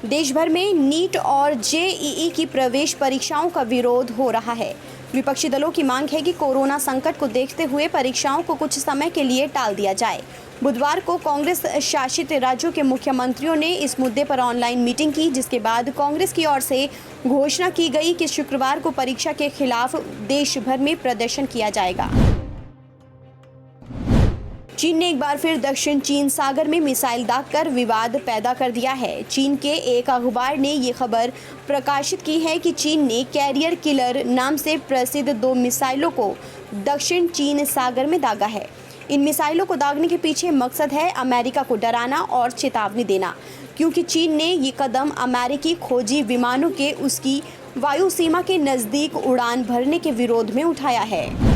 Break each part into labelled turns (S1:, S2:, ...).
S1: देश भर में नीट और जेईई की प्रवेश परीक्षाओं का विरोध हो रहा है। विपक्षी दलों की मांग है कि कोरोना संकट को देखते हुए परीक्षाओं को कुछ समय के लिए टाल दिया जाए। बुधवार को कांग्रेस शासित राज्यों के मुख्यमंत्रियों ने इस मुद्दे पर ऑनलाइन मीटिंग की, जिसके बाद कांग्रेस की ओर से घोषणा की गई कि शुक्रवार को परीक्षा के खिलाफ देश भर में प्रदर्शन किया जाएगा। चीन ने एक बार फिर दक्षिण चीन सागर में मिसाइल दागकर विवाद पैदा कर दिया है। चीन के एक अखबार ने ये खबर प्रकाशित की है कि चीन ने कैरियर किलर नाम से प्रसिद्ध 2 मिसाइलों को दक्षिण चीन सागर में दागा है। इन मिसाइलों को दागने के पीछे मकसद है अमेरिका को डराना और चेतावनी देना, क्योंकि चीन ने ये कदम अमेरिकी खोजी विमानों के उसकी वायु सीमा के नज़दीक उड़ान भरने के विरोध में उठाया है।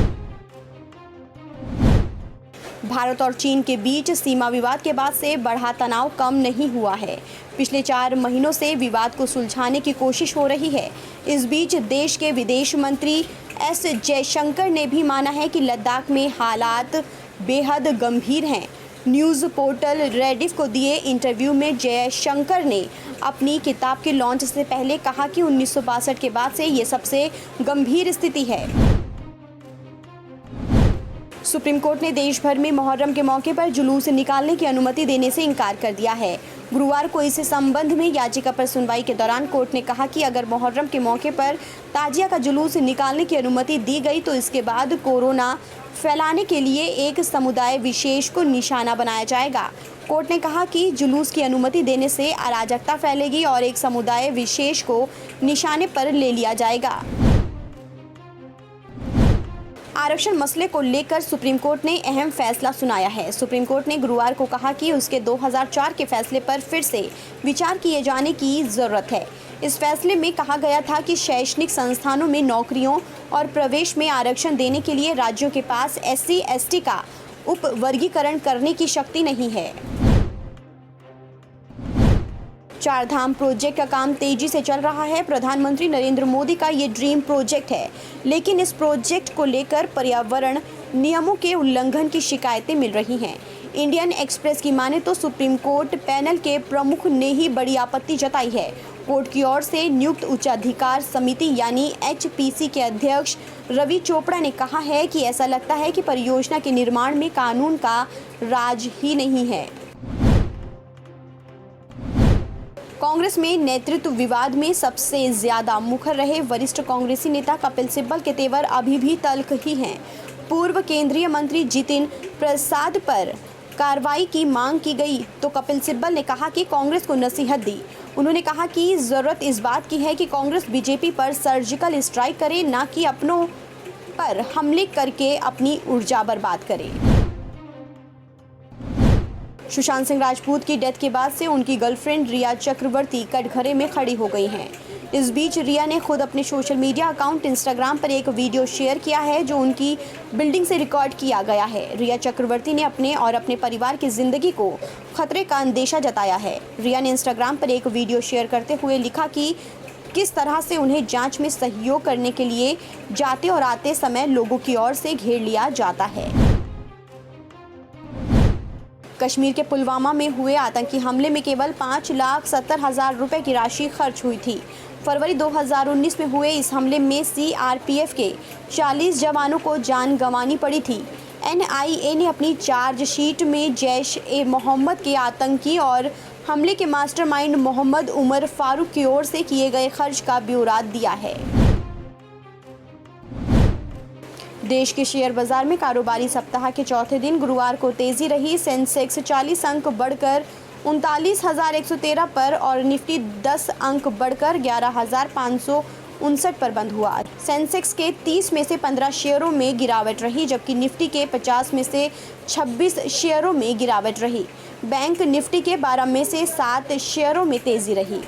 S1: भारत और चीन के बीच सीमा विवाद के बाद से बढ़ा तनाव कम नहीं हुआ है। पिछले 4 महीनों से विवाद को सुलझाने की कोशिश हो रही है। इस बीच देश के विदेश मंत्री एस जयशंकर ने भी माना है कि लद्दाख में हालात बेहद गंभीर हैं। न्यूज़ पोर्टल रेडिफ को दिए इंटरव्यू में जयशंकर ने अपनी किताब के लॉन्च से पहले कहा कि 1962 के बाद से ये सबसे गंभीर स्थिति है। सुप्रीम कोर्ट ने देश भर में मुहर्रम के मौके पर जुलूस निकालने की अनुमति देने से इनकार कर दिया है। गुरुवार को इस संबंध में याचिका पर सुनवाई के दौरान कोर्ट ने कहा कि अगर मुहर्रम के मौके पर ताजिया का जुलूस निकालने की अनुमति दी गई तो इसके बाद कोरोना फैलाने के लिए एक समुदाय विशेष को निशाना बनाया जाएगा। कोर्ट ने कहा कि जुलूस की अनुमति देने से अराजकता फैलेगी और एक समुदाय विशेष को निशाने पर ले लिया जाएगा। आरक्षण मसले को लेकर सुप्रीम कोर्ट ने अहम फैसला सुनाया है। सुप्रीम कोर्ट ने गुरुवार को कहा कि उसके 2004 के फैसले पर फिर से विचार किए जाने की ज़रूरत है। इस फैसले में कहा गया था कि शैक्षणिक संस्थानों में नौकरियों और प्रवेश में आरक्षण देने के लिए राज्यों के पास SC/ST का उपवर्गीकरण करने की शक्ति नहीं है। 4 धाम प्रोजेक्ट का काम तेजी से चल रहा है। प्रधानमंत्री नरेंद्र मोदी का ये ड्रीम प्रोजेक्ट है, लेकिन इस प्रोजेक्ट को लेकर पर्यावरण नियमों के उल्लंघन की शिकायतें मिल रही हैं। इंडियन एक्सप्रेस की माने तो सुप्रीम कोर्ट पैनल के प्रमुख ने ही बड़ी आपत्ति जताई है। कोर्ट की ओर से नियुक्त उच्चाधिकार समिति यानी HPC के अध्यक्ष रवि चोपड़ा ने कहा है कि ऐसा लगता है कि परियोजना के निर्माण में कानून का राज ही नहीं है। कांग्रेस में नेतृत्व विवाद में सबसे ज्यादा मुखर रहे वरिष्ठ कांग्रेसी नेता कपिल सिब्बल के तेवर अभी भी तल्ख ही हैं। पूर्व केंद्रीय मंत्री जितिन प्रसाद पर कार्रवाई की मांग की गई तो कपिल सिब्बल ने कहा कि कांग्रेस को नसीहत दी। उन्होंने कहा कि जरूरत इस बात की है कि कांग्रेस बीजेपी पर सर्जिकल स्ट्राइक करे, ना कि अपनों पर हमले करके अपनी ऊर्जा बर्बाद करे। सुशांत सिंह राजपूत की डेथ के बाद से उनकी गर्लफ्रेंड रिया चक्रवर्ती कटघरे में खड़ी हो गई हैं। इस बीच रिया ने खुद अपने सोशल मीडिया अकाउंट इंस्टाग्राम पर एक वीडियो शेयर किया है जो उनकी बिल्डिंग से रिकॉर्ड किया गया है। रिया चक्रवर्ती ने अपने और अपने परिवार की जिंदगी को खतरे का अंदेशा जताया है। रिया ने इंस्टाग्राम पर एक वीडियो शेयर करते हुए लिखा कि किस तरह से उन्हें जांच में सहयोग करने के लिए जाते और आते समय लोगों की ओर से घेर लिया जाता है। कश्मीर के पुलवामा में हुए आतंकी हमले में केवल 5,70,000 रुपए की राशि खर्च हुई थी। फरवरी 2019 में हुए इस हमले में CRPF के 40 जवानों को जान गंवानी पड़ी थी। NIA ने अपनी चार्जशीट में जैश-ए-मोहम्मद के आतंकी और हमले के मास्टरमाइंड मोहम्मद उमर फारूक की ओर से किए गए खर्च का ब्यौरा दिया है। देश के शेयर बाजार में कारोबारी सप्ताह के चौथे दिन गुरुवार को तेजी रही। सेंसेक्स 40 अंक बढ़कर 39,113 पर और निफ्टी 10 अंक बढ़कर 11,559 पर बंद हुआ। सेंसेक्स के 30 में से 15 शेयरों में गिरावट रही, जबकि निफ्टी के 50 में से 26 शेयरों में गिरावट रही। बैंक निफ्टी के 12 में से 7 शेयरों में तेजी रही।